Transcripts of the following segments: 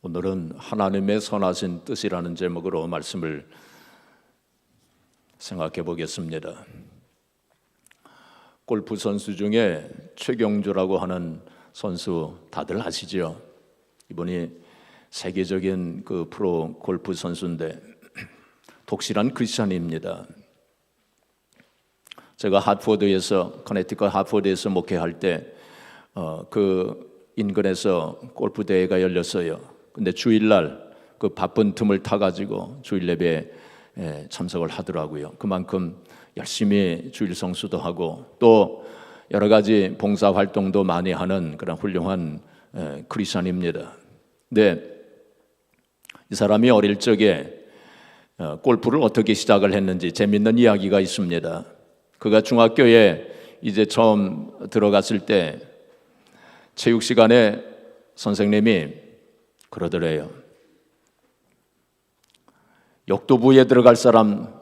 오늘은 하나님의 선하신 뜻이라는 제목으로 말씀을 생각해 보겠습니다. 골프 선수 중에 최경주라고 하는 선수 다들 아시죠? 이분이 세계적인 그 프로 골프 선수인데 독실한 크리스찬입니다. 제가 커네티컷 하트포드에서 목회할 때 그 인근에서 골프 대회가 열렸어요. 근데 주일날 그 바쁜 틈을 타가지고 주일 예배에 참석을 하더라고요. 그만큼 열심히 주일 성수도 하고 또 여러 가지 봉사 활동도 많이 하는 그런 훌륭한 크리스찬입니다. 근데 이 사람이 어릴 적에 골프를 어떻게 시작을 했는지 재밌는 이야기가 있습니다. 그가 중학교에 이제 처음 들어갔을 때 체육 시간에 선생님이 그러더래요. 역도부에 들어갈 사람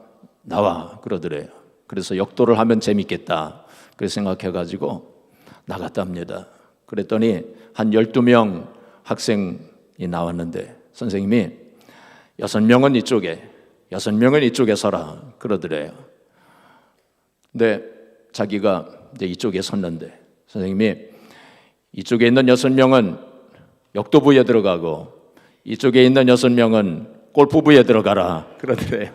나와 그러더래요. 그래서 역도를 하면 재밌겠다 그렇게 생각해가지고 나갔답니다. 그랬더니 한 12명 학생이 나왔는데 선생님이 6명은 이쪽에 6명은 이쪽에 서라 그러더래요. 근데 자기가 이제 이쪽에 섰는데 선생님이 이쪽에 있는 6명은 역도부에 들어가고 이쪽에 있는 6명은 골프부에 들어가라 그러더래요.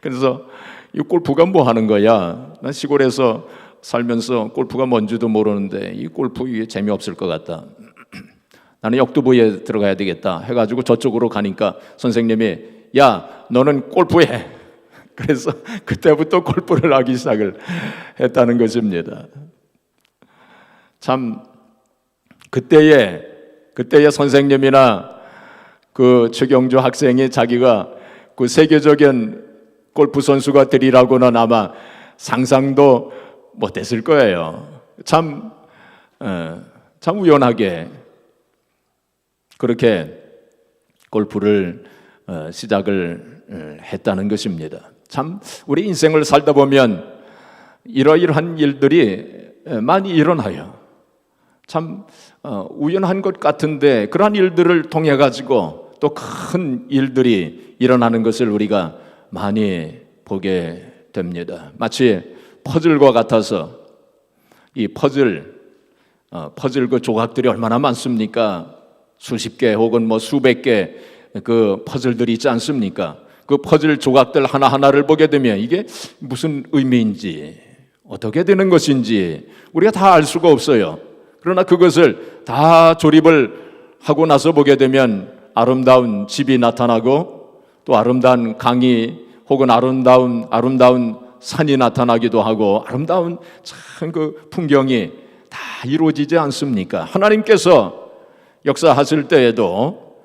그래서 이 골프가 뭐 하는 거야? 난 시골에서 살면서 골프가 뭔지도 모르는데 이 골프 이게 재미없을 것 같다. 나는 역도부에 들어가야 되겠다 해가지고 저쪽으로 가니까 선생님이 야 너는 골프해. 그래서 그때부터 골프를 하기 시작을 했다는 것입니다. 참 그때의 선생님이나 그 최경주 학생이 자기가 그 세계적인 골프 선수가 되리라고는 아마 상상도 못했을 거예요. 참 우연하게 그렇게 골프를 시작을 했다는 것입니다. 참 우리 인생을 살다 보면 이러이러한 일들이 많이 일어나요. 참 우연한 것 같은데 그러한 일들을 통해 가지고 또 큰 일들이 일어나는 것을 우리가 많이 보게 됩니다. 마치 퍼즐과 같아서 이 퍼즐 그 조각들이 얼마나 많습니까? 수십 개 혹은 뭐 수백 개 그 퍼즐들이 있지 않습니까? 그 퍼즐 조각들 하나하나를 보게 되면 이게 무슨 의미인지 어떻게 되는 것인지 우리가 다 알 수가 없어요. 그러나 그것을 다 조립을 하고 나서 보게 되면 아름다운 집이 나타나고 또 아름다운 강이 혹은 아름다운 산이 나타나기도 하고 아름다운 참 그 풍경이 다 이루어지지 않습니까? 하나님께서 역사하실 때에도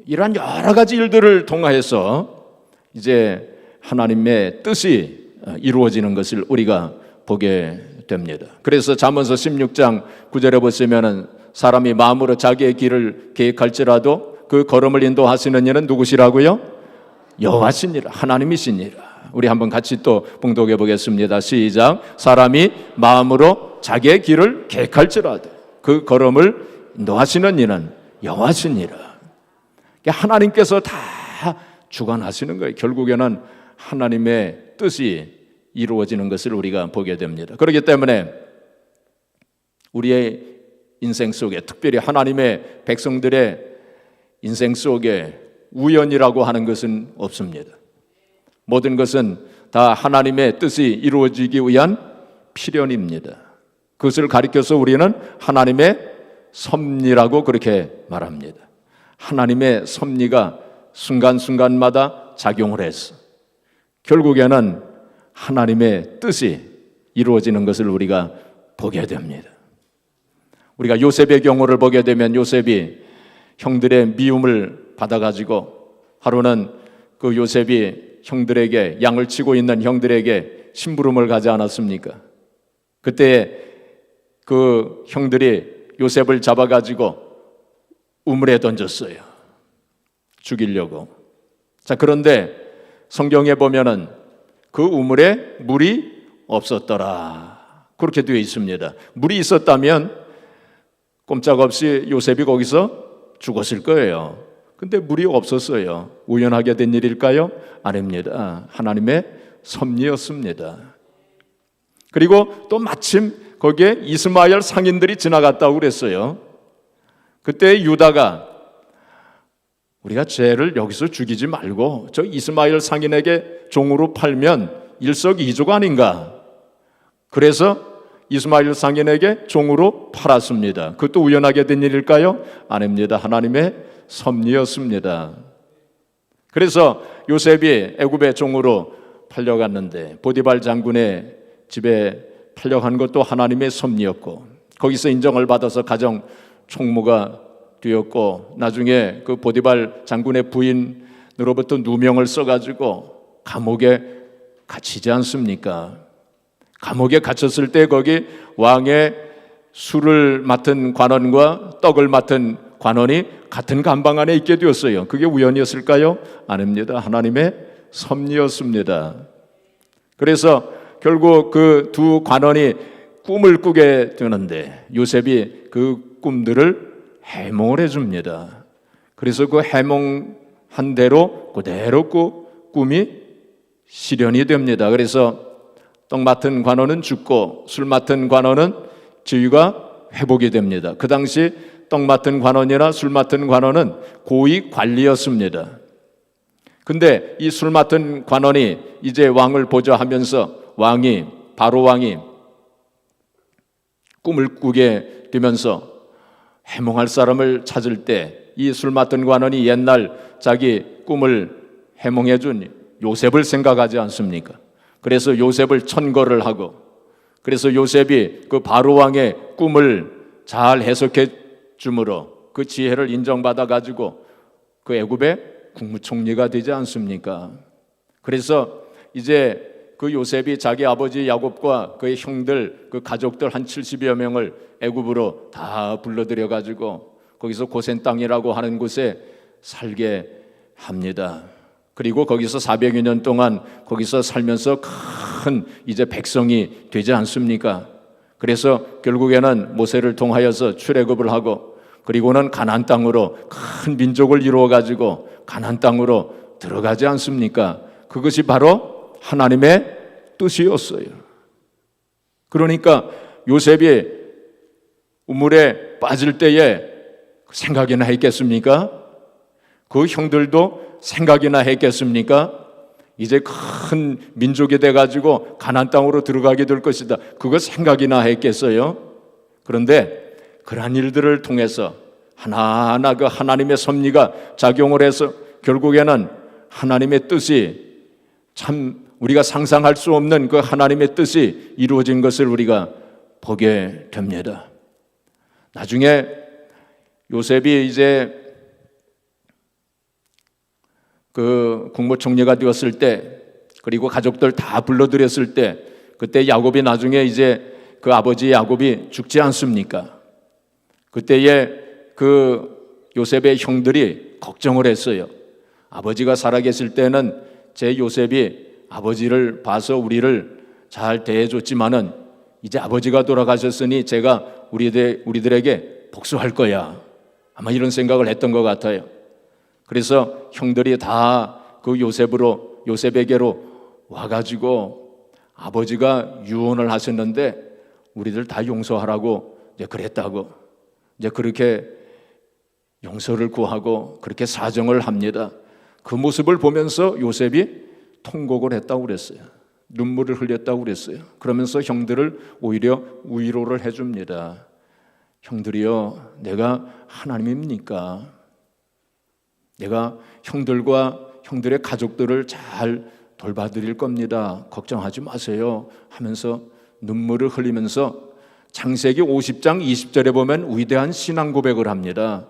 이러한 여러 가지 일들을 통하여서 이제 하나님의 뜻이 이루어지는 것을 우리가 보게 됩니다. 그래서 잠언서 16장 9절에 보시면은 사람이 마음으로 자기의 길을 계획할지라도 그 걸음을 인도하시는 이는 누구시라고요? 여호와시니라 하나님이시니라. 우리 한번 같이 또 봉독해 보겠습니다. 시작. 사람이 마음으로 자기의 길을 계획할지라도 그 걸음을 인도하시는 이는 여호와시니라. 하나님께서 다 주관하시는 거예요. 결국에는 하나님의 뜻이 이루어지는 것을 우리가 보게 됩니다. 그렇기 때문에 우리의 인생 속에 특별히 하나님의 백성들의 인생 속에 우연이라고 하는 것은 없습니다. 모든 것은 다 하나님의 뜻이 이루어지기 위한 필연입니다. 그것을 가리켜서 우리는 하나님의 섭리라고 그렇게 말합니다. 하나님의 섭리가 순간순간마다 작용을 해서 결국에는 하나님의 뜻이 이루어지는 것을 우리가 보게 됩니다. 우리가 요셉의 경우를 보게 되면 요셉이 형들의 미움을 받아가지고 하루는 그 요셉이 형들에게 양을 치고 있는 형들에게 심부름을 가지 않았습니까? 그때 그 형들이 요셉을 잡아가지고 우물에 던졌어요. 죽이려고. 자, 그런데 성경에 보면은 그 우물에 물이 없었더라. 그렇게 되어 있습니다. 물이 있었다면 꼼짝없이 요셉이 거기서 죽었을 거예요. 근데 물이 없었어요. 우연하게 된 일일까요? 아닙니다. 하나님의 섭리였습니다. 그리고 또 마침 거기에 이스마엘 상인들이 지나갔다고 그랬어요. 그때 유다가 우리가 쟤를 여기서 죽이지 말고 저 이스마엘 상인에게 종으로 팔면 일석이조가 아닌가. 그래서 이스마엘 상인에게 종으로 팔았습니다. 그것도 우연하게 된 일일까요? 아닙니다. 하나님의 섭리였습니다. 그래서 요셉이 애굽의 종으로 팔려갔는데 보디발 장군의 집에 팔려간 것도 하나님의 섭리였고, 거기서 인정을 받아서 가정 총무가 되었고, 나중에 그 보디발 장군의 부인으로부터 누명을 써가지고 감옥에 갇히지 않습니까? 감옥에 갇혔을 때 거기 왕의 술을 맡은 관원과 떡을 맡은 관원이 같은 감방 안에 있게 되었어요. 그게 우연이었을까요? 아닙니다. 하나님의 섭리였습니다. 그래서 결국 그 두 관원이 꿈을 꾸게 되는데 요셉이 그 꿈들을 해몽을 해줍니다. 그래서 그 해몽한 대로 그대로 그 꿈이 실현이 됩니다. 그래서 떡 맡은 관원은 죽고 술 맡은 관원은 지위가 회복이 됩니다. 그 당시 떡 맡은 관원이나 술 맡은 관원은 고위 관리였습니다. 근데 이 술 맡은 관원이 이제 왕을 보좌하면서 바로 왕이 꿈을 꾸게 되면서 해몽할 사람을 찾을 때 이 술 맡은 관원이 옛날 자기 꿈을 해몽해 준 요셉을 생각하지 않습니까? 그래서 요셉을 천거를 하고, 그래서 요셉이 그 바로 왕의 꿈을 잘 해석해 줌으로 그 지혜를 인정받아 가지고 그 애굽의 국무총리가 되지 않습니까? 그래서 이제 그 요셉이 자기 아버지 야곱과 그의 형들, 그 가족들 한 70여 명을 애굽으로 다 불러들여 가지고 거기서 고센 땅이라고 하는 곳에 살게 합니다. 그리고 거기서 400여 년 동안 거기서 살면서 큰 이제 백성이 되지 않습니까? 그래서 결국에는 모세를 통하여서 출애굽을 하고, 그리고는 가나안 땅으로 큰 민족을 이루어 가지고 가나안 땅으로 들어가지 않습니까? 그것이 바로 하나님의 뜻이었어요. 그러니까 요셉이 우물에 빠질 때에 생각이나 했겠습니까? 그 형들도 생각이나 했겠습니까? 이제 큰 민족이 돼가지고 가나안 땅으로 들어가게 될 것이다. 그거 생각이나 했겠어요? 그런데 그러한 일들을 통해서 하나하나 그 하나님의 섭리가 작용을 해서 결국에는 하나님의 뜻이, 참 우리가 상상할 수 없는 그 하나님의 뜻이 이루어진 것을 우리가 보게 됩니다. 나중에 요셉이 이제 그 국무총리가 되었을 때, 그리고 가족들 다 불러들였을 때, 그때 야곱이 나중에 이제 그 아버지 야곱이 죽지 않습니까? 그때에 그 요셉의 형들이 걱정을 했어요. 아버지가 살아계실 때는 제 요셉이 아버지를 봐서 우리를 잘 대해줬지만은 이제 아버지가 돌아가셨으니 제가 우리들에게 복수할 거야. 아마 이런 생각을 했던 것 같아요. 그래서 형들이 다 그 요셉에게로 와가지고 아버지가 유언을 하셨는데 우리들 다 용서하라고 이제 그랬다고, 이제 그렇게 용서를 구하고 그렇게 사정을 합니다. 그 모습을 보면서 요셉이 통곡을 했다고 그랬어요. 눈물을 흘렸다고 그랬어요. 그러면서 형들을 오히려 위로를 해줍니다. 형들이요, 내가 하나님입니까? 내가 형들과 형들의 가족들을 잘 돌봐드릴 겁니다. 걱정하지 마세요 하면서 눈물을 흘리면서 창세기 50장 20절에 보면 위대한 신앙 고백을 합니다.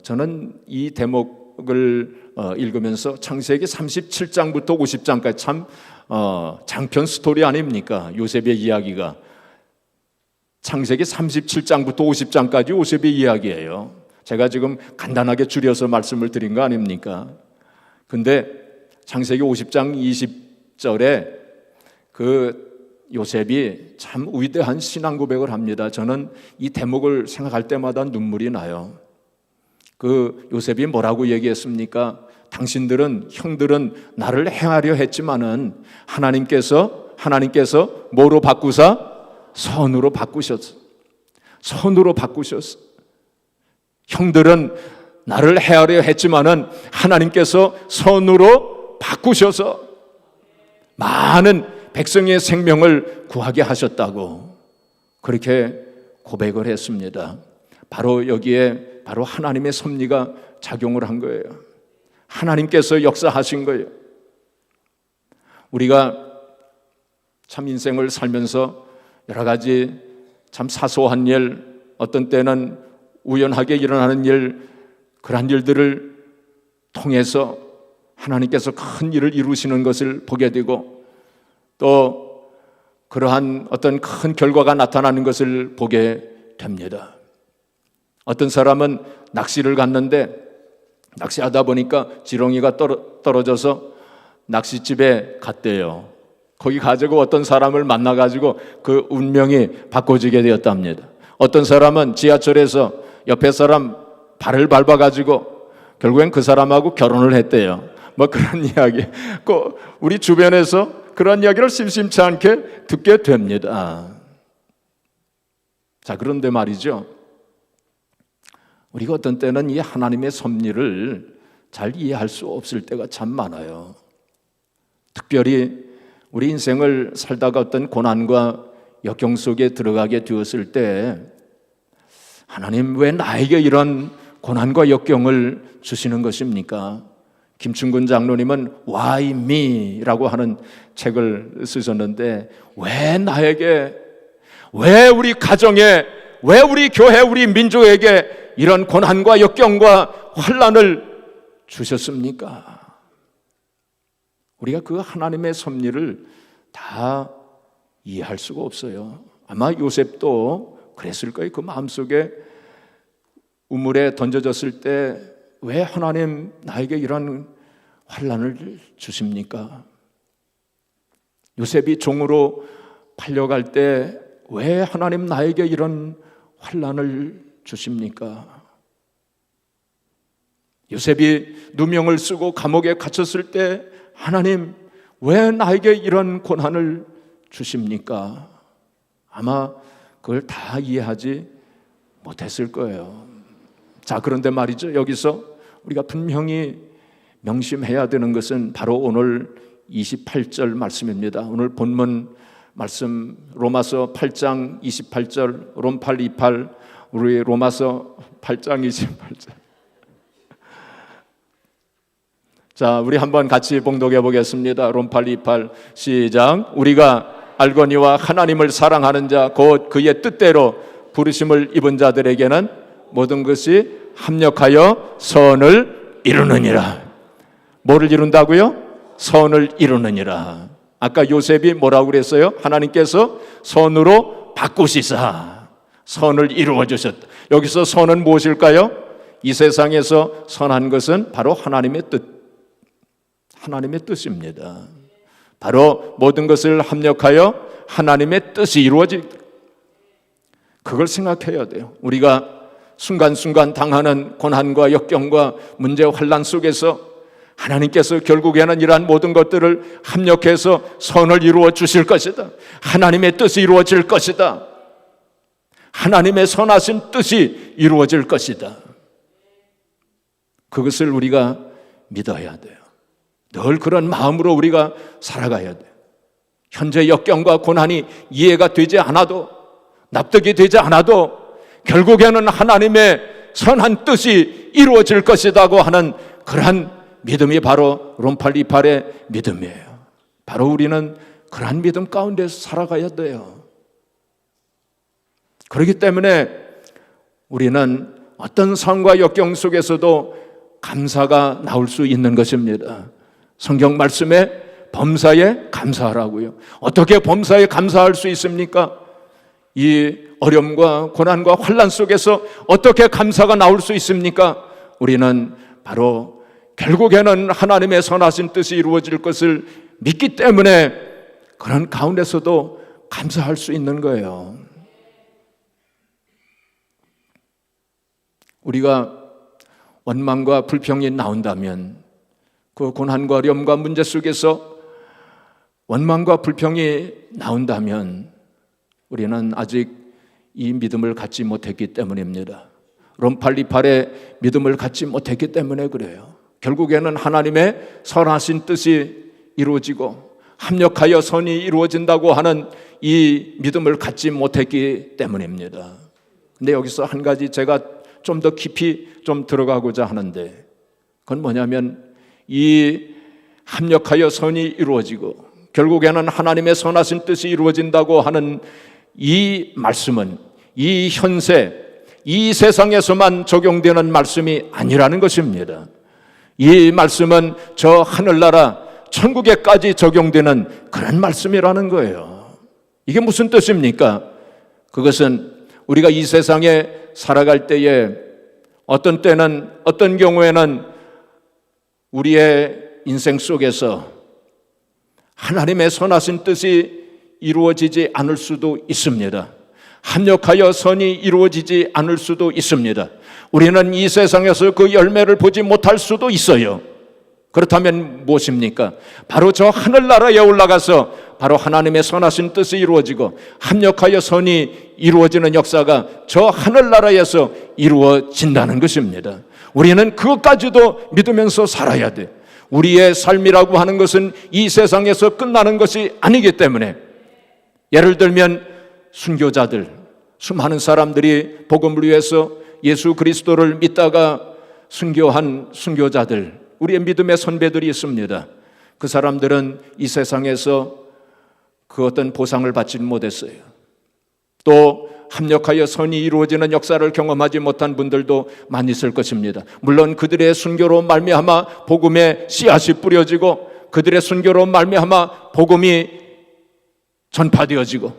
저는 이 대목을 읽으면서 창세기 37장부터 50장까지 참 장편 스토리 아닙니까? 요셉의 이야기가 창세기 37장부터 50장까지 요셉의 이야기예요. 제가 지금 간단하게 줄여서 말씀을 드린 거 아닙니까? 근데 창세기 50장 20절에 그 요셉이 참 위대한 신앙 고백을 합니다. 저는 이 대목을 생각할 때마다 눈물이 나요. 그 요셉이 뭐라고 얘기했습니까? 당신들은, 형들은 나를 해하려 했지만은 하나님께서 뭐로 바꾸사? 선으로 바꾸셨어. 선으로 바꾸셨어. 형들은 나를 해하려 했지만은 하나님께서 선으로 바꾸셔서 많은 백성의 생명을 구하게 하셨다고 그렇게 고백을 했습니다. 바로 여기에 바로 하나님의 섭리가 작용을 한 거예요. 하나님께서 역사하신 거예요. 우리가 참 인생을 살면서 여러 가지 참 사소한 일, 어떤 때는 우연하게 일어나는 일, 그러한 일들을 통해서 하나님께서 큰 일을 이루시는 것을 보게 되고 또 그러한 어떤 큰 결과가 나타나는 것을 보게 됩니다. 어떤 사람은 낚시를 갔는데 낚시하다 보니까 지렁이가 떨어져서 낚시집에 갔대요. 거기 가지고 어떤 사람을 만나가지고 그 운명이 바꿔지게 되었답니다. 어떤 사람은 지하철에서 옆에 사람 발을 밟아가지고 결국엔 그 사람하고 결혼을 했대요. 뭐 그런 이야기. 우리 주변에서 그런 이야기를 심심치 않게 듣게 됩니다. 자, 그런데 말이죠. 우리가 어떤 때는 이 하나님의 섭리를 잘 이해할 수 없을 때가 참 많아요. 특별히 우리 인생을 살다가 어떤 고난과 역경 속에 들어가게 되었을 때 하나님 왜 나에게 이런 고난과 역경을 주시는 것입니까? 김충근 장로님은 Why me?라고 하는 책을 쓰셨는데 왜 나에게, 왜 우리 가정에, 왜 우리 교회, 우리 민족에게 이런 고난과 역경과 환난을 주셨습니까? 우리가 그 하나님의 섭리를 다 이해할 수가 없어요. 아마 요셉도 그랬을 거예요. 그 마음속에 우물에 던져졌을 때 왜 하나님 나에게 이런 환난을 주십니까? 요셉이 종으로 팔려갈 때 왜 하나님 나에게 이런 환난을 주십니까? 요셉이 누명을 쓰고 감옥에 갇혔을 때 하나님 왜 나에게 이런 고난을 주십니까? 아마 그걸 다 이해하지 못했을 거예요. 자, 그런데 말이죠. 여기서 우리가 분명히 명심해야 되는 것은 바로 오늘 28절 말씀입니다. 오늘 본문 말씀 로마서 8장 28절 롬8 28 우리 로마서 8장 28절. 자, 우리 한번 같이 봉독해 보겠습니다. 롬8 28 시작. 우리가 알거니와 하나님을 사랑하는 자 곧 그의 뜻대로 부르심을 입은 자들에게는 모든 것이 합력하여 선을 이루느니라. 뭐를 이룬다고요? 선을 이루느니라. 아까 요셉이 뭐라고 그랬어요? 하나님께서 선으로 바꾸시사 선을 이루어 주셨다. 여기서 선은 무엇일까요? 이 세상에서 선한 것은 바로 하나님의 뜻입니다. 바로 모든 것을 합력하여 하나님의 뜻이 이루어질, 그걸 생각해야 돼요. 우리가 순간순간 당하는 고난과 역경과 문제 환난 속에서 하나님께서 결국에는 이러한 모든 것들을 합력해서 선을 이루어 주실 것이다. 하나님의 뜻이 이루어질 것이다. 하나님의 선하신 뜻이 이루어질 것이다. 그것을 우리가 믿어야 돼요. 늘 그런 마음으로 우리가 살아가야 돼요. 현재 역경과 고난이 이해가 되지 않아도, 납득이 되지 않아도 결국에는 하나님의 선한 뜻이 이루어질 것이라고 하는 그러한 믿음이 바로 롬8 28의 믿음이에요. 바로 우리는 그러한 믿음 가운데서 살아가야 돼요. 그렇기 때문에 우리는 어떤 상황과 역경 속에서도 감사가 나올 수 있는 것입니다. 성경 말씀에 범사에 감사하라고요. 어떻게 범사에 감사할 수 있습니까? 이 어려움과 고난과 환난 속에서 어떻게 감사가 나올 수 있습니까? 우리는 바로 결국에는 하나님의 선하신 뜻이 이루어질 것을 믿기 때문에 그런 가운데서도 감사할 수 있는 거예요. 우리가 원망과 불평이 나온다면, 그 고난과 어려움과 문제 속에서 원망과 불평이 나온다면 우리는 아직 이 믿음을 갖지 못했기 때문입니다. 롬팔리팔의 믿음을 갖지 못했기 때문에 그래요. 결국에는 하나님의 선하신 뜻이 이루어지고 합력하여 선이 이루어진다고 하는 이 믿음을 갖지 못했기 때문입니다. 근데 여기서 한 가지 제가 좀 더 깊이 좀 들어가고자 하는데, 그건 뭐냐면 이 합력하여 선이 이루어지고 결국에는 하나님의 선하신 뜻이 이루어진다고 하는 이 말씀은 이 현세, 이 세상에서만 적용되는 말씀이 아니라는 것입니다. 이 말씀은 저 하늘나라 천국에까지 적용되는 그런 말씀이라는 거예요. 이게 무슨 뜻입니까? 그것은 우리가 이 세상에 살아갈 때에 어떤 때는, 어떤 경우에는 우리의 인생 속에서 하나님의 선하신 뜻이 이루어지지 않을 수도 있습니다. 합력하여 선이 이루어지지 않을 수도 있습니다. 우리는 이 세상에서 그 열매를 보지 못할 수도 있어요. 그렇다면 무엇입니까? 바로 저 하늘나라에 올라가서 바로 하나님의 선하신 뜻이 이루어지고 합력하여 선이 이루어지는 역사가 저 하늘나라에서 이루어진다는 것입니다. 우리는 그것까지도 믿으면서 살아야 돼. 우리의 삶이라고 하는 것은 이 세상에서 끝나는 것이 아니기 때문에, 예를 들면 순교자들, 수많은 사람들이 복음을 위해서 예수 그리스도를 믿다가 순교한 순교자들, 우리의 믿음의 선배들이 있습니다. 그 사람들은 이 세상에서 그 어떤 보상을 받지 못했어요. 또 합력하여 선이 이루어지는 역사를 경험하지 못한 분들도 많이 있을 것입니다. 물론 그들의 순교로 말미암아 복음의 씨앗이 뿌려지고 그들의 순교로 말미암아 복음이 전파되어지고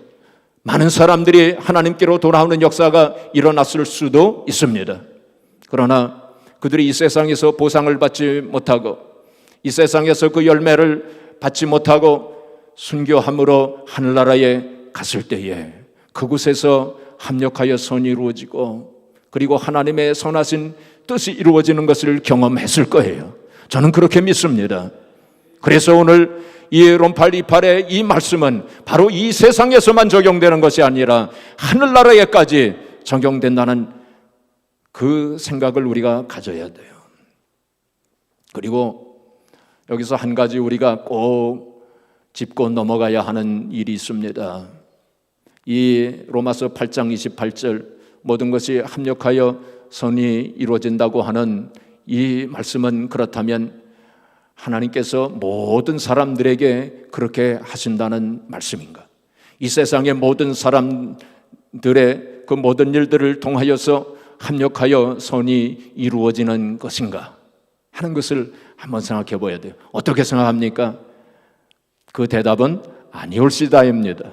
많은 사람들이 하나님께로 돌아오는 역사가 일어났을 수도 있습니다. 그러나 그들이 이 세상에서 보상을 받지 못하고 이 세상에서 그 열매를 받지 못하고 순교함으로 하늘나라에 갔을 때에 그곳에서 합력하여 선이 이루어지고 그리고 하나님의 선하신 뜻이 이루어지는 것을 경험했을 거예요. 저는 그렇게 믿습니다. 그래서 오늘 이 롬팔리팔의 이 말씀은 바로 이 세상에서만 적용되는 것이 아니라 하늘나라에까지 적용된다는 그 생각을 우리가 가져야 돼요. 그리고 여기서 한 가지 우리가 꼭 짚고 넘어가야 하는 일이 있습니다. 이 로마서 8장 28절 모든 것이 합력하여 선이 이루어진다고 하는 이 말씀은 그렇다면 하나님께서 모든 사람들에게 그렇게 하신다는 말씀인가? 이 세상의 모든 사람들의 그 모든 일들을 통하여서 합력하여 선이 이루어지는 것인가 하는 것을 한번 생각해 봐야 돼요. 어떻게 생각합니까? 그 대답은 아니올시다입니다.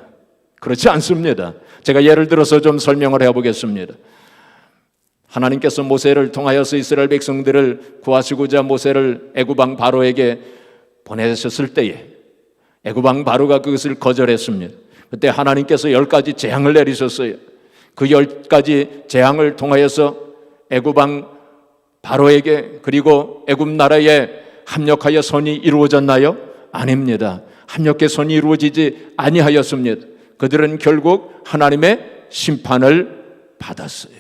그렇지 않습니다. 제가 예를 들어서 좀 설명을 해보겠습니다. 하나님께서 모세를 통하여서 이스라엘 백성들을 구하시고자 모세를 애굽왕 바로에게 보내셨을 때에 애굽왕 바로가 그것을 거절했습니다. 그때 하나님께서 10가지 재앙을 내리셨어요. 그 10가지 재앙을 통하여서 애굽왕 바로에게 그리고 애굽 나라에 합력하여 선이 이루어졌나요? 아닙니다. 합력의 선이 이루어지지 아니하였습니다. 그들은 결국 하나님의 심판을 받았어요.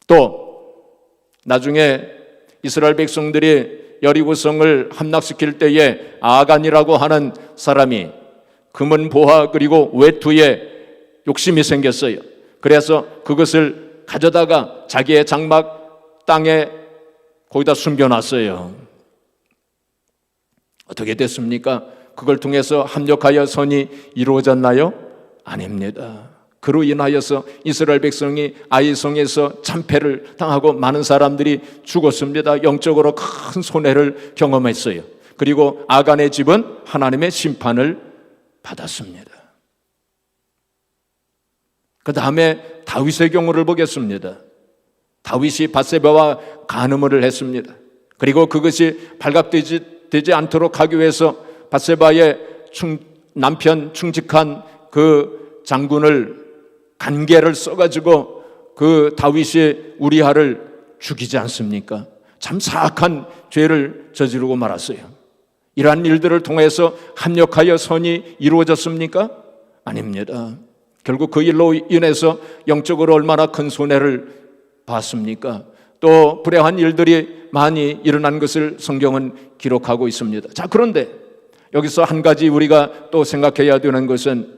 또 나중에 이스라엘 백성들이 여리고성을 함락시킬 때에 아간이라고 하는 사람이 금은 보화 그리고 외투에 욕심이 생겼어요. 그래서 그것을 가져다가 자기의 장막 땅에 거기다 숨겨놨어요. 어떻게 됐습니까? 그걸 통해서 합력하여 선이 이루어졌나요? 아닙니다. 그로 인하여서 이스라엘 백성이 아이성에서 참패를 당하고 많은 사람들이 죽었습니다. 영적으로 큰 손해를 경험했어요. 그리고 아간의 집은 하나님의 심판을 받았습니다. 그 다음에 다윗의 경우를 보겠습니다. 다윗이 밧세바와 간음을 했습니다. 그리고 그것이 발각되지 않도록 하기 위해서 밧세바의 남편 충직한 그 장군을 간계를 써가지고 그 다윗이 우리아를 죽이지 않습니까? 참 사악한 죄를 저지르고 말았어요. 이러한 일들을 통해서 합력하여 선이 이루어졌습니까? 아닙니다. 결국 그 일로 인해서 영적으로 얼마나 큰 손해를 봤습니까? 또 불행한 일들이 많이 일어난 것을 성경은 기록하고 있습니다. 자, 그런데 여기서 한 가지 우리가 또 생각해야 되는 것은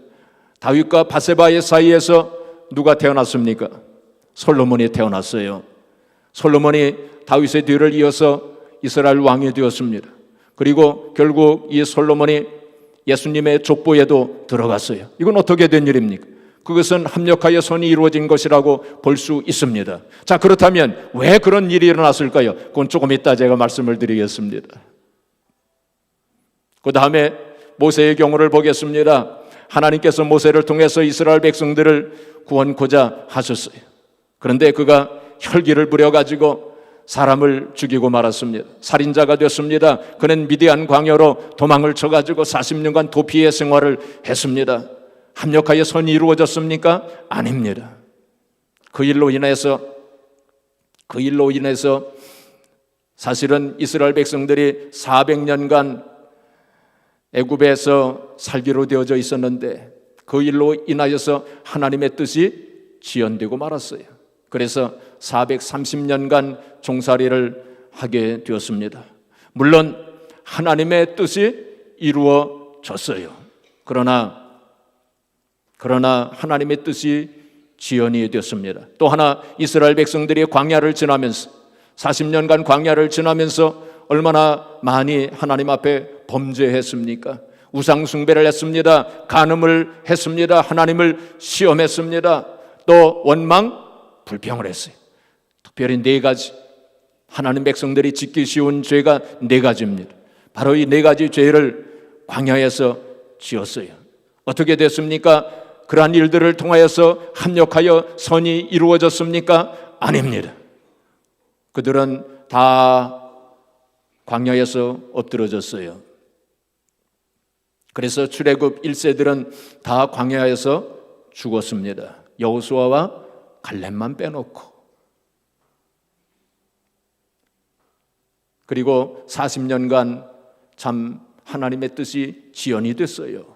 다윗과 바세바의 사이에서 누가 태어났습니까? 솔로몬이 태어났어요. 솔로몬이 다윗의 뒤를 이어서 이스라엘 왕이 되었습니다. 그리고 결국 이 솔로몬이 예수님의 족보에도 들어갔어요. 이건 어떻게 된 일입니까? 그것은 합력하여 선이 이루어진 것이라고 볼 수 있습니다. 자, 그렇다면 왜 그런 일이 일어났을까요? 그건 조금 이따 제가 말씀을 드리겠습니다. 그 다음에 모세의 경우를 보겠습니다. 하나님께서 모세를 통해서 이스라엘 백성들을 구원코자 하셨어요. 그런데 그가 혈기를 부려가지고 사람을 죽이고 말았습니다. 살인자가 됐습니다. 그는 미디안 광야로 도망을 쳐가지고 40년간 도피의 생활을 했습니다. 합력하여 선이 이루어졌습니까? 아닙니다. 그 일로 인해서 사실은 이스라엘 백성들이 400년간 애굽에서 살기로 되어져 있었는데 그 일로 인하여서 하나님의 뜻이 지연되고 말았어요. 그래서 430년간 종살이를 하게 되었습니다. 물론 하나님의 뜻이 이루어졌어요. 그러나 하나님의 뜻이 지연이 되었습니다. 또 하나, 이스라엘 백성들이 광야를 지나면서 40년간 광야를 지나면서 얼마나 많이 하나님 앞에 범죄했습니까? 우상 숭배를 했습니다. 간음을 했습니다. 하나님을 시험했습니다. 또 원망, 불평을 했어요. 특별히 4가지, 하나님 백성들이 짓기 쉬운 죄가 4가지입니다. 바로 이 4가지 죄를 광야에서 지었어요. 어떻게 됐습니까? 그러한 일들을 통하여서 합력하여 선이 이루어졌습니까? 아닙니다. 그들은 다 광야에서 엎드러졌어요. 그래서 출애굽 1세들은 다 광야에서 죽었습니다. 여호수아와 갈렙만 빼놓고. 그리고 40년간 참 하나님의 뜻이 지연이 됐어요.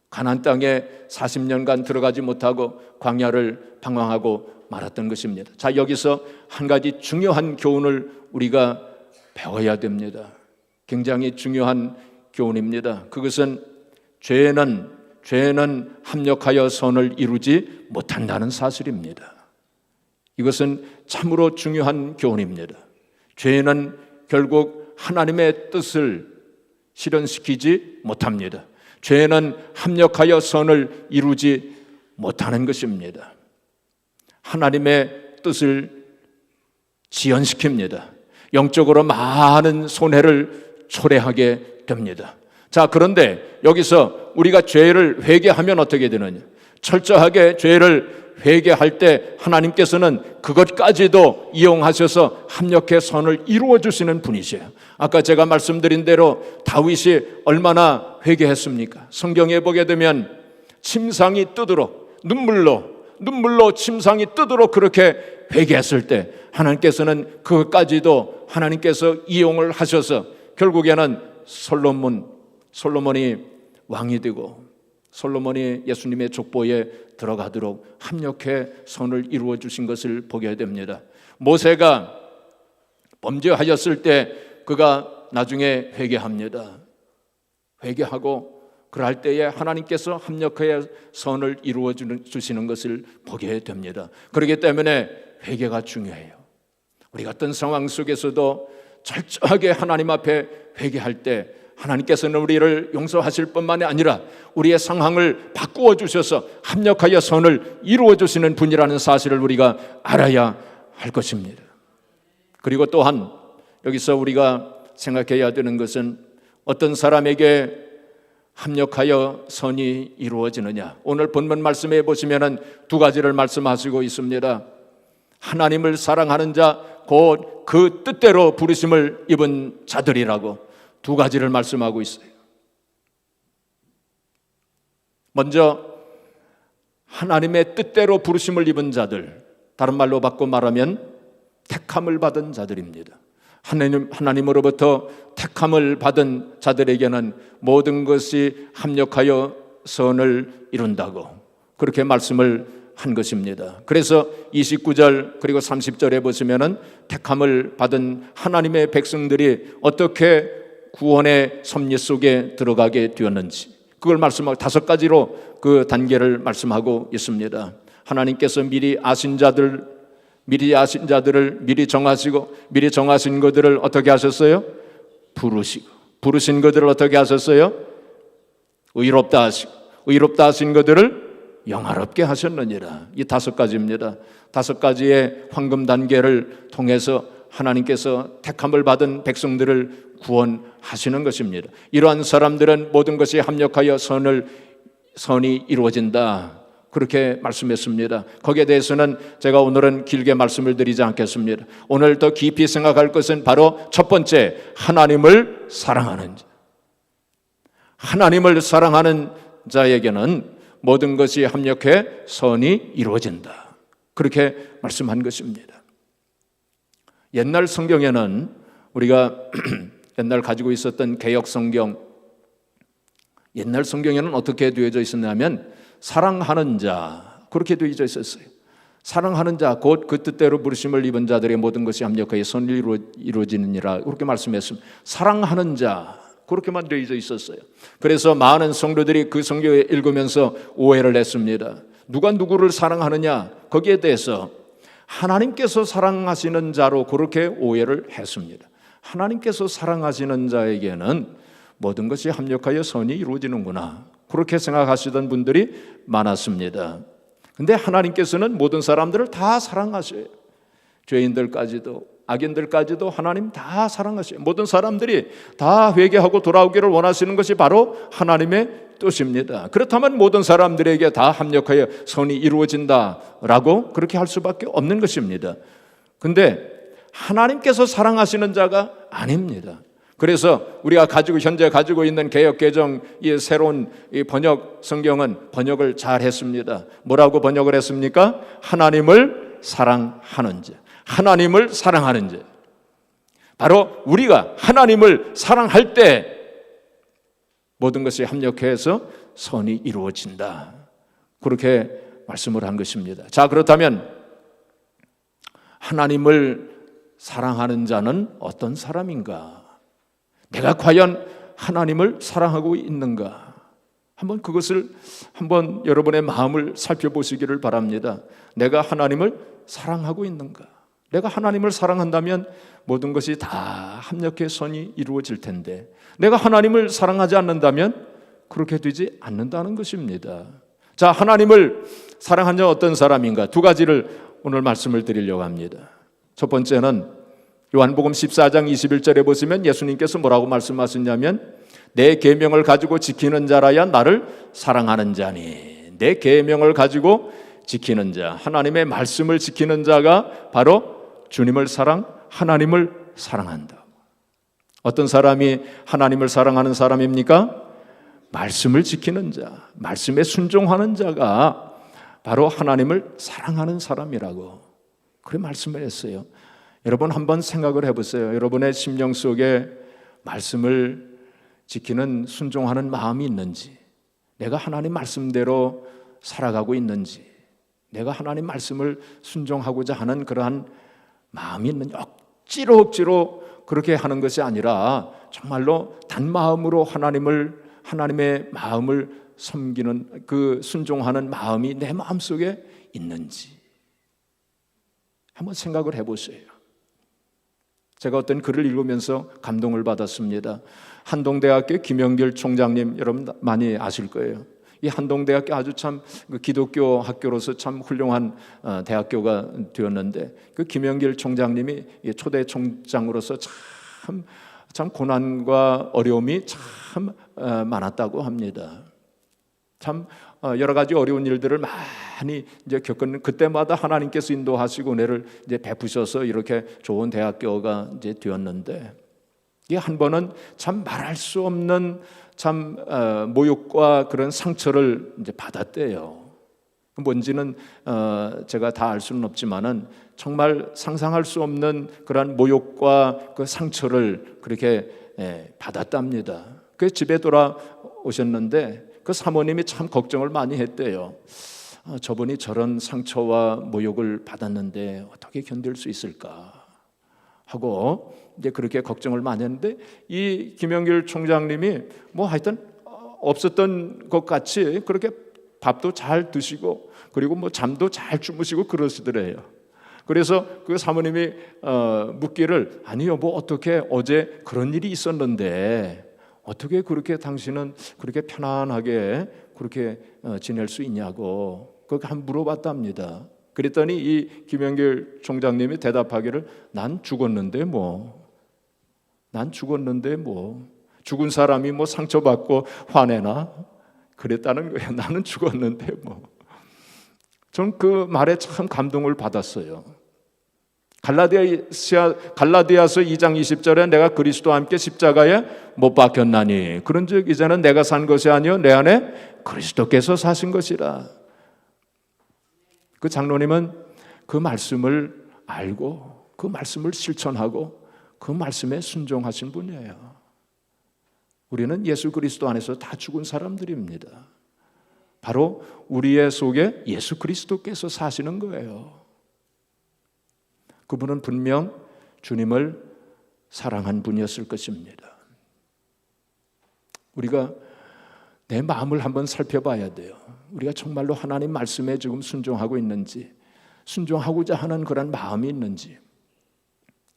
가나안 땅에 40년간 들어가지 못하고 광야를 방황하고 말았던 것입니다. 자, 여기서 한 가지 중요한 교훈을 우리가 배워야 됩니다. 굉장히 중요한 교훈입니다. 그것은 죄는 합력하여 선을 이루지 못한다는 사실입니다. 이것은 참으로 중요한 교훈입니다. 죄는 결국 하나님의 뜻을 실현시키지 못합니다. 죄는 합력하여 선을 이루지 못하는 것입니다. 하나님의 뜻을 지연시킵니다. 영적으로 많은 손해를 초래하게 됩니다. 자, 그런데 여기서 우리가 죄를 회개하면 어떻게 되느냐? 철저하게 죄를 회개할 때 하나님께서는 그것까지도 이용하셔서 합력해 선을 이루어 주시는 분이세요. 아까 제가 말씀드린 대로 다윗이 얼마나 회개했습니까? 성경에 보게 되면 침상이 뜨도록 눈물로 침상이 뜨도록 그렇게 회개했을 때 하나님께서는 그것까지도 하나님께서 이용을 하셔서 결국에는 솔로몬이 왕이 되고 솔로몬이 예수님의 족보에 들어가도록 합력해 선을 이루어 주신 것을 보게 됩니다. 모세가 범죄하였을 때 그가 나중에 회개합니다. 회개하고 그럴 때에 하나님께서 합력해 선을 이루어 주시는 것을 보게 됩니다. 그렇기 때문에 회개가 중요해요. 우리 같은 상황 속에서도 철저하게 하나님 앞에 회개할 때 하나님께서는 우리를 용서하실 뿐만이 아니라 우리의 상황을 바꾸어 주셔서 합력하여 선을 이루어 주시는 분이라는 사실을 우리가 알아야 할 것입니다. 그리고 또한 여기서 우리가 생각해야 되는 것은 어떤 사람에게 합력하여 선이 이루어지느냐. 오늘 본문 말씀에 보시면은 2가지를 말씀하시고 있습니다. 하나님을 사랑하는 자, 곧 그 뜻대로 부르심을 입은 자들이라고 2가지를 말씀하고 있어요. 먼저 하나님의 뜻대로 부르심을 입은 자들, 다른 말로 바꿔 말하면 택함을 받은 자들입니다. 하나님으로부터 택함을 받은 자들에게는 모든 것이 합력하여 선을 이룬다고 그렇게 말씀을 한 것입니다. 그래서 29절 그리고 30절에 보시면은 택함을 받은 하나님의 백성들이 어떻게 구원의 섭리 속에 들어가게 되었는지 그걸 말씀하고 5가지로 그 단계를 말씀하고 있습니다. 하나님께서 미리 아신 자들을 미리 정하시고 미리 정하신 것들을 어떻게 하셨어요? 부르신 것들을 어떻게 하셨어요? 의롭다 하시고 의롭다 하신 것들을 영화롭게 하셨느니라. 이 5가지입니다. 5가지의 황금 단계를 통해서 하나님께서 택함을 받은 백성들을 구원하시는 것입니다. 이러한 사람들은 모든 것이 합력하여 선이 이루어진다. 그렇게 말씀했습니다. 거기에 대해서는 제가 오늘은 길게 말씀을 드리지 않겠습니다. 오늘 더 깊이 생각할 것은 바로 첫 번째, 하나님을 사랑하는 자. 하나님을 사랑하는 자에게는 모든 것이 합력해 선이 이루어진다. 그렇게 말씀한 것입니다. 옛날 성경에는 우리가 옛날 가지고 있었던 개역 성경, 옛날 성경에는 어떻게 되어져 있었냐면 사랑하는 자 그렇게 되어져 있었어요. 사랑하는 자 곧 그 뜻대로 부르심을 입은 자들의 모든 것이 합력하여 선이 이루어지느니라 그렇게 말씀했습니다. 사랑하는 자 그렇게만 되어져 있었어요. 그래서 많은 성도들이 그 성경을 읽으면서 오해를 했습니다. 누가 누구를 사랑하느냐 거기에 대해서 하나님께서 사랑하시는 자로 그렇게 오해를 했습니다. 하나님께서 사랑하시는 자에게는 모든 것이 합력하여 선이 이루어지는구나 그렇게 생각하시던 분들이 많았습니다. 근데 하나님께서는 모든 사람들을 다 사랑하셔요. 죄인들까지도 악인들까지도 하나님 다 사랑하셔요. 모든 사람들이 다 회개하고 돌아오기를 원하시는 것이 바로 하나님의 뜻입니다. 그렇다면 모든 사람들에게 다 합력하여 선이 이루어진다라고 그렇게 할 수밖에 없는 것입니다. 근데 하나님께서 사랑하시는 자가 아닙니다. 그래서 우리가 현재 가지고 있는 개역개정 이 새로운 이 번역 성경은 번역을 잘 했습니다. 뭐라고 번역을 했습니까? 하나님을 사랑하는 자. 하나님을 사랑하는 자. 바로 우리가 하나님을 사랑할 때 모든 것이 합력해서 선이 이루어진다. 그렇게 말씀을 한 것입니다. 자, 그렇다면 하나님을 사랑하는 자는 어떤 사람인가? 내가 과연 하나님을 사랑하고 있는가? 그것을 한번 여러분의 마음을 살펴보시기를 바랍니다. 내가 하나님을 사랑하고 있는가? 내가 하나님을 사랑한다면 모든 것이 다 합력해 선이 이루어질 텐데 내가 하나님을 사랑하지 않는다면 그렇게 되지 않는다는 것입니다. 자, 하나님을 사랑한 자 어떤 사람인가? 2가지를 오늘 말씀을 드리려고 합니다. 첫 번째는 요한복음 14장 21절에 보시면 예수님께서 뭐라고 말씀하셨냐면 내 계명을 가지고 지키는 자라야 나를 사랑하는 자니. 내 계명을 가지고 지키는 자, 하나님의 말씀을 지키는 자가 바로 주님을 하나님을 사랑한다. 어떤 사람이 하나님을 사랑하는 사람입니까? 말씀을 지키는 자, 말씀에 순종하는 자가 바로 하나님을 사랑하는 사람이라고 그렇게 말씀을 했어요. 여러분 한번 생각을 해보세요. 여러분의 심령 속에 말씀을 지키는 순종하는 마음이 있는지, 내가 하나님 말씀대로 살아가고 있는지, 내가 하나님 말씀을 순종하고자 하는 그러한 마음이 있는지, 억지로 그렇게 하는 것이 아니라 정말로 단마음으로 하나님의 마음을 섬기는 그 순종하는 마음이 내 마음속에 있는지 한번 생각을 해보세요. 제가 어떤 글을 읽으면서 감동을 받았습니다. 한동대학교 김영길 총장님, 여러분 많이 아실 거예요. 이 한동대학교 아주 참 기독교 학교로서 참 훌륭한 대학교가 되었는데 그 김영길 총장님이 초대 총장으로서 참 고난과 어려움이 참 많았다고 합니다. 참 여러 가지 어려운 일들을 많이 이제 겪은 그때마다 하나님께서 인도하시고 은혜를 이제 베푸셔서 이렇게 좋은 대학교가 이제 되었는데 이 한 번은 참 말할 수 없는 참 모욕과 그런 상처를 이제 받았대요. 뭔지는 제가 다 알 수는 없지만은 정말 상상할 수 없는 그런 모욕과 그 상처를 그렇게 받았답니다. 그 집에 돌아오셨는데 그 사모님이 참 걱정을 많이 했대요. 저분이 저런 상처와 모욕을 받았는데 어떻게 견딜 수 있을까 하고 이제 그렇게 걱정을 많이 했는데, 이 김영길 총장님이 뭐 하여튼 없었던 것 같이 그렇게 밥도 잘 드시고 그리고 뭐 잠도 잘 주무시고 그러시더래요. 그래서 그 사모님이 묻기를, 아니요, 뭐 어떻게 어제 그런 일이 있었는데 어떻게 그렇게 당신은 그렇게 편안하게 그렇게 지낼 수 있냐고 그렇게 한번 물어봤답니다. 그랬더니 이 김영길 총장님이 대답하기를, 난 죽었는데 뭐 죽은 사람이 뭐 상처받고 화내나 그랬다는 거예요. 나는 죽었는데 뭐. 전 그 말에 참 감동을 받았어요. 갈라디아서 2장 20절에 내가 그리스도와 함께 십자가에 못 박혔나니 그런즉 이제는 내가 산 것이 아니요 내 안에 그리스도께서 사신 것이라. 그 장로님은 그 말씀을 알고 그 말씀을 실천하고 그 말씀에 순종하신 분이에요. 우리는 예수 그리스도 안에서 다 죽은 사람들입니다. 바로 우리의 속에 예수 그리스도께서 사시는 거예요. 그분은 분명 주님을 사랑한 분이었을 것입니다. 우리가 내 마음을 한번 살펴봐야 돼요. 우리가 정말로 하나님 말씀에 지금 순종하고 있는지, 순종하고자 하는 그런 마음이 있는지.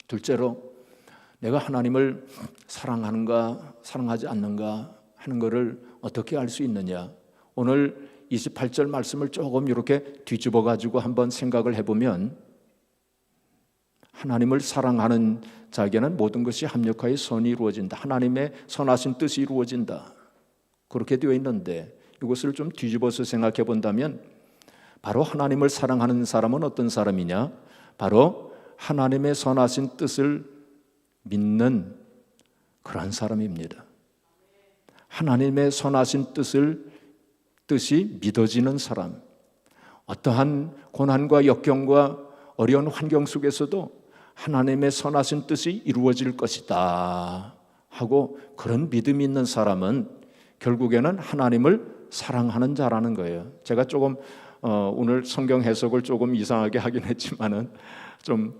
둘째로, 내가 하나님을 사랑하는가 사랑하지 않는가 하는 것을 어떻게 알 수 있느냐. 오늘 28절 말씀을 조금 이렇게 뒤집어 가지고 한번 생각을 해보면, 하나님을 사랑하는 자에게는 모든 것이 합력하여 선이 이루어진다. 하나님의 선하신 뜻이 이루어진다. 그렇게 되어 있는데, 이것을 좀 뒤집어서 생각해 본다면 바로 하나님을 사랑하는 사람은 어떤 사람이냐? 바로 하나님의 선하신 뜻을 믿는 그러한 사람입니다. 하나님의 선하신 뜻이 믿어지는 사람, 어떠한 고난과 역경과 어려운 환경 속에서도 하나님의 선하신 뜻이 이루어질 것이다 하고 그런 믿음이 있는 사람은 결국에는 하나님을 사랑하는 자라는 거예요. 제가 조금 오늘 성경 해석을 조금 이상하게 하긴 했지만은 좀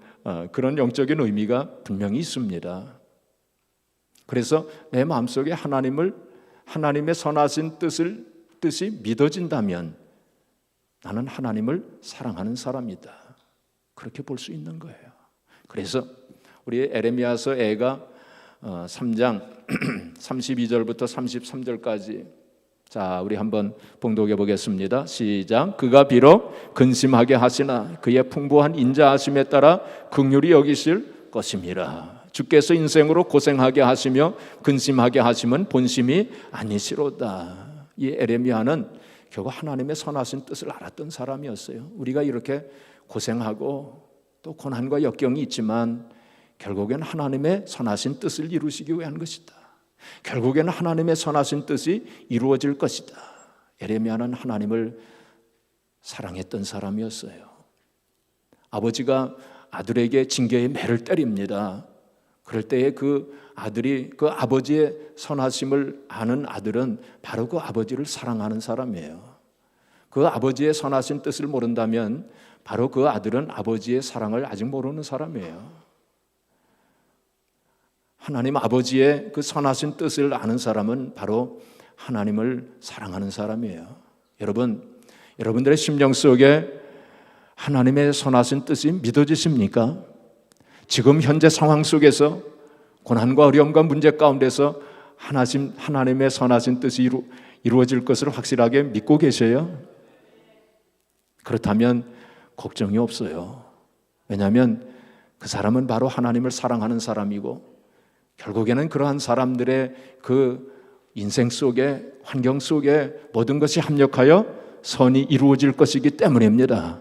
그런 영적인 의미가 분명히 있습니다. 그래서 내 마음속에 하나님의 선하신 뜻이 믿어진다면 나는 하나님을 사랑하는 사람이다. 그렇게 볼 수 있는 거예요. 그래서 우리 에레미야서 애가 3장 32절부터 33절까지 자, 우리 한번 봉독해 보겠습니다. 시작. 그가 비록 근심하게 하시나 그의 풍부한 인자하심에 따라 긍휼히 여기실 것임이라. 주께서 인생으로 고생하게 하시며 근심하게 하심은 본심이 아니시로다. 이 에레미야는 결국 하나님의 선하신 뜻을 알았던 사람이었어요. 우리가 이렇게 고생하고 또 고난과 역경이 있지만 결국엔 하나님의 선하신 뜻을 이루시기 위한 것이다. 결국에는 하나님의 선하신 뜻이 이루어질 것이다. 에레미야는 하나님을 사랑했던 사람이었어요. 아버지가 아들에게 징계의 매를 때립니다. 그럴 때에 그 아들이 그 아버지의 선하심을 아는 아들은 바로 그 아버지를 사랑하는 사람이에요. 그 아버지의 선하신 뜻을 모른다면 바로 그 아들은 아버지의 사랑을 아직 모르는 사람이에요. 하나님 아버지의 그 선하신 뜻을 아는 사람은 바로 하나님을 사랑하는 사람이에요. 여러분들의 심령 속에 하나님의 선하신 뜻이 믿어지십니까? 지금 현재 상황 속에서 고난과 어려움과 문제 가운데서 하나님의 선하신 뜻이 이루어질 것을 확실하게 믿고 계셔요? 그렇다면 걱정이 없어요. 왜냐하면 그 사람은 바로 하나님을 사랑하는 사람이고 결국에는 그러한 사람들의 그 인생 속에 환경 속에 모든 것이 합력하여 선이 이루어질 것이기 때문입니다.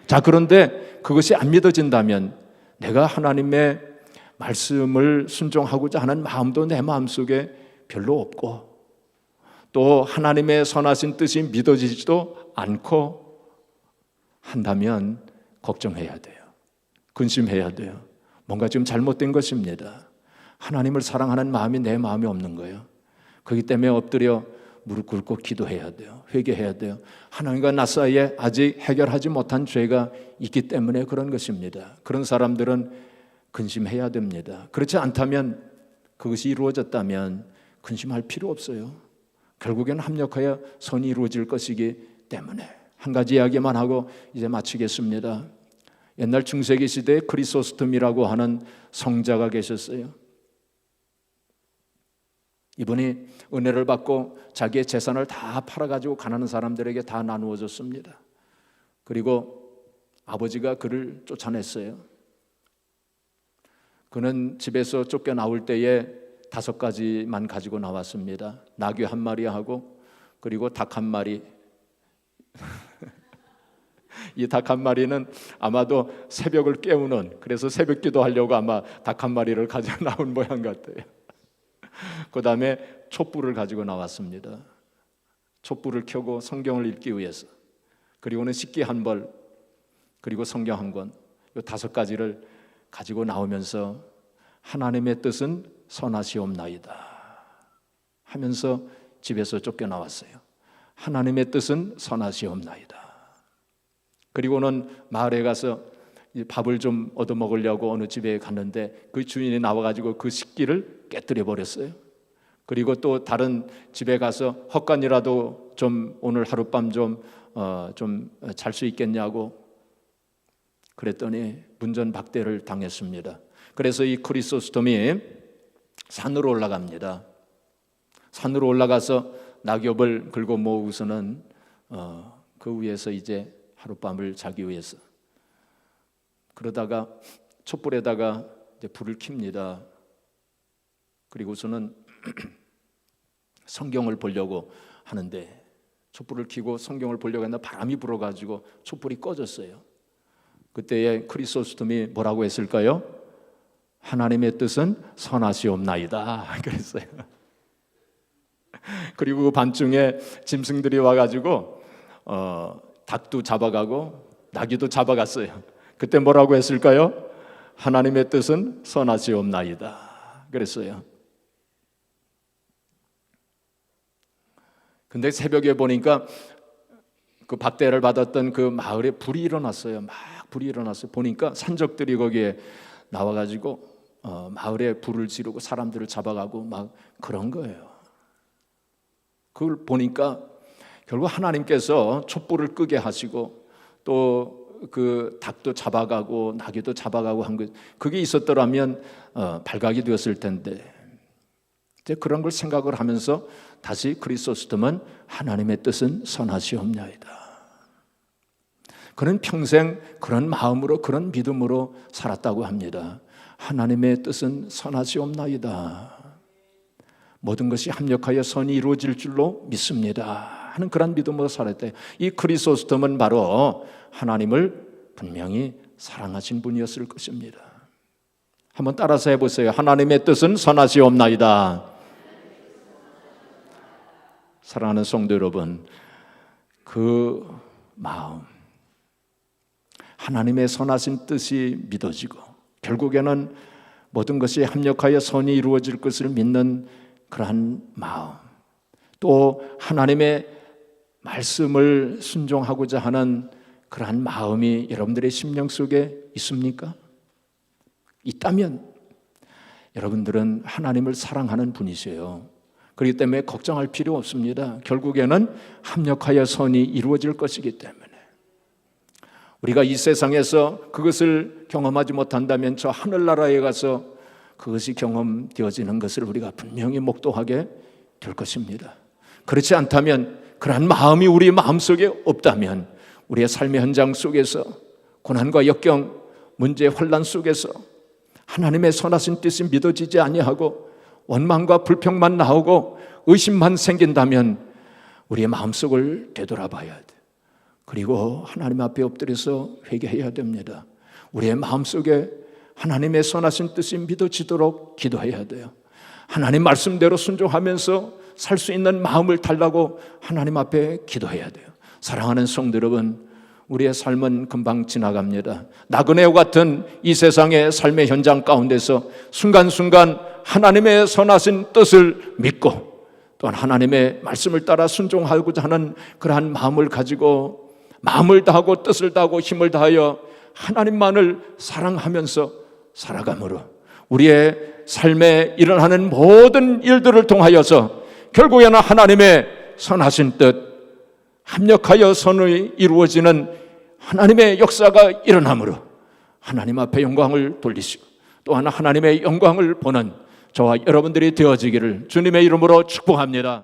자, 그런데 그것이 안 믿어진다면 내가 하나님의 말씀을 순종하고자 하는 마음도 내 마음속에 별로 없고 또 하나님의 선하신 뜻이 믿어지지도 않고 한다면 걱정해야 돼요. 근심해야 돼요. 뭔가 지금 잘못된 것입니다. 하나님을 사랑하는 마음이 내 마음에 없는 거예요. 그렇기 때문에 엎드려 무릎 꿇고 기도해야 돼요. 회개해야 돼요. 하나님과 나 사이에 아직 해결하지 못한 죄가 있기 때문에 그런 것입니다. 그런 사람들은 근심해야 됩니다. 그렇지 않다면, 그것이 이루어졌다면 근심할 필요 없어요. 결국에는 합력하여 선이 이루어질 것이기 때문에. 한 가지 이야기만 하고 이제 마치겠습니다. 옛날 중세기 시대에 크리소스톰이라고 하는 성자가 계셨어요. 이분이 은혜를 받고 자기의 재산을 다 팔아가지고 가난한 사람들에게 다 나누어 줬습니다. 그리고 아버지가 그를 쫓아냈어요. 그는 집에서 쫓겨나올 때에 5가지만 가지고 나왔습니다. 나귀 1마리하고 그리고 닭 1마리. 이 닭 1마리는 아마도 새벽을 깨우는, 그래서 새벽 기도하려고 아마 닭 1마리를 가지고 나온 모양 같아요. 그 다음에 촛불을 가지고 나왔습니다. 촛불을 켜고 성경을 읽기 위해서. 그리고는 식기 1벌, 그리고 성경 1권, 이 5가지를 가지고 나오면서 하나님의 뜻은 선하시옵나이다 하면서 집에서 쫓겨나왔어요. 하나님의 뜻은 선하시옵나이다. 그리고는 마을에 가서 밥을 좀 얻어먹으려고 어느 집에 갔는데 그 주인이 나와가지고 그 식기를 깨뜨려 버렸어요. 그리고 또 다른 집에 가서 헛간이라도 좀 오늘 하룻밤 좀 잘 수 있겠냐고 그랬더니 문전박대를 당했습니다. 그래서 이 크리소스톰이 산으로 올라갑니다. 산으로 올라가서 낙엽을 긁어 모으고서는 그 위에서 이제 하룻밤을 자기 위해서, 그러다가 촛불에다가 이제 불을 켭니다. 그리고서는 성경을 보려고 하는데 촛불을 켜고 성경을 보려고 했는데 바람이 불어가지고 촛불이 꺼졌어요. 그때에 크리소스톰이 뭐라고 했을까요? 하나님의 뜻은 선하시옵나이다 그랬어요. 그리고 그 밤중에 짐승들이 와가지고 닭도 잡아가고 나귀도 잡아갔어요. 그때 뭐라고 했을까요? 하나님의 뜻은 선하시옵나이다 그랬어요. 근데 새벽에 보니까 그 박대를 받았던 그 마을에 불이 일어났어요. 막 불이 일어났어요. 보니까 산적들이 거기에 나와가지고 마을에 불을 지르고 사람들을 잡아가고 막 그런 거예요. 그걸 보니까 결국 하나님께서 촛불을 끄게 하시고 또 그 닭도 잡아가고 나귀도 잡아가고 한 것, 그게 있었더라면 발각이 되었을 텐데, 이제 그런 걸 생각을 하면서 다시 크리소스톰은 하나님의 뜻은 선하시옵나이다. 그는 평생 그런 마음으로 그런 믿음으로 살았다고 합니다. 하나님의 뜻은 선하시옵나이다. 모든 것이 합력하여 선이 이루어질 줄로 믿습니다 하는 그런 믿음으로 살았대요. 이 크리소스톰은 바로 하나님을 분명히 사랑하신 분이었을 것입니다. 한번 따라서 해보세요. 하나님의 뜻은 선하시옵나이다. 사랑하는 성도 여러분, 그 마음, 하나님의 선하신 뜻이 믿어지고 결국에는 모든 것이 합력하여 선이 이루어질 것을 믿는 그러한 마음, 또 하나님의 말씀을 순종하고자 하는 그러한 마음이 여러분들의 심령 속에 있습니까? 있다면 여러분들은 하나님을 사랑하는 분이세요. 그렇기 때문에 걱정할 필요 없습니다. 결국에는 합력하여 선이 이루어질 것이기 때문에. 우리가 이 세상에서 그것을 경험하지 못한다면 저 하늘나라에 가서 그것이 경험되어지는 것을 우리가 분명히 목도하게 될 것입니다. 그렇지 않다면, 그러한 마음이 우리 마음속에 없다면 우리의 삶의 현장 속에서 고난과 역경, 문제, 혼란 속에서 하나님의 선하신 뜻이 믿어지지 아니하고 원망과 불평만 나오고 의심만 생긴다면 우리의 마음속을 되돌아봐야 돼. 그리고 하나님 앞에 엎드려서 회개해야 됩니다. 우리의 마음속에 하나님의 선하신 뜻이 믿어지도록 기도해야 돼요. 하나님 말씀대로 순종하면서 살 수 있는 마음을 달라고 하나님 앞에 기도해야 돼요. 사랑하는 성도 여러분, 우리의 삶은 금방 지나갑니다. 나그네와 같은 이 세상의 삶의 현장 가운데서 순간순간 하나님의 선하신 뜻을 믿고 또한 하나님의 말씀을 따라 순종하고자 하는 그러한 마음을 가지고 마음을 다하고 뜻을 다하고 힘을 다하여 하나님만을 사랑하면서 살아감으로 우리의 삶에 일어나는 모든 일들을 통하여서 결국에는 하나님의 선하신 뜻, 합력하여 선이 이루어지는 하나님의 역사가 일어나므로 하나님 앞에 영광을 돌리시고 또한 하나님의 영광을 보는 저와 여러분들이 되어지기를 주님의 이름으로 축복합니다.